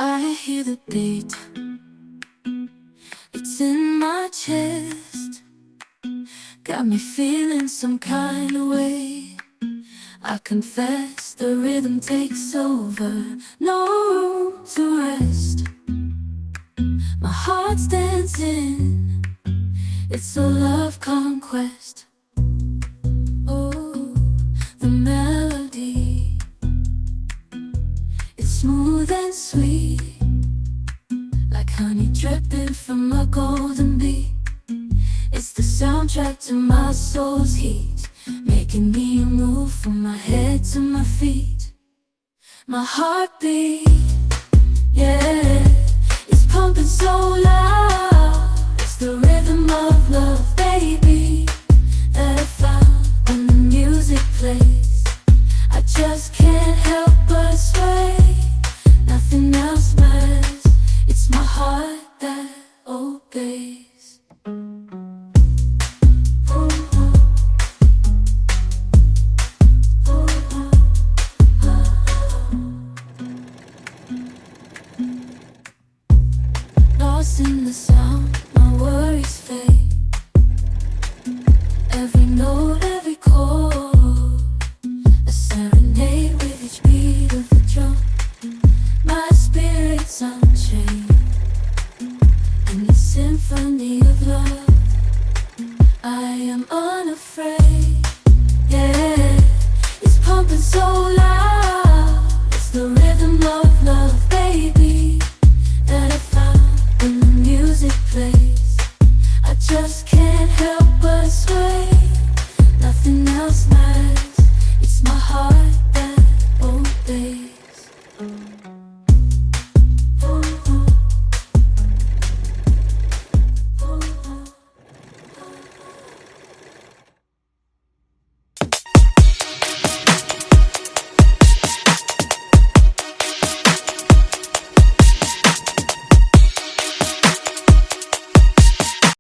I hear the beat, it's in my chest, got me feeling some kind of way. I confess the rhythm takes over, no room to rest. My heart's dancing, it's a love conquest. Oh, the melody, it's smooth and sweet, like honey dripping from a golden bee. It's the soundtrack to my soul's heat, making me move from my head to my feet. My heartbeat, yeah, it's pumping so loud. It's the rhythm of love, baby, that I found when the music plays. I just can't help but sway, nothing else matters. It's my heart that obeys. Lost in the sound, my worries fade. Every note, every chord, a serenade with each beat of the drum. My spirit's unchained in the symphony of love. I am unafraid, yeah, it's pumping so loud.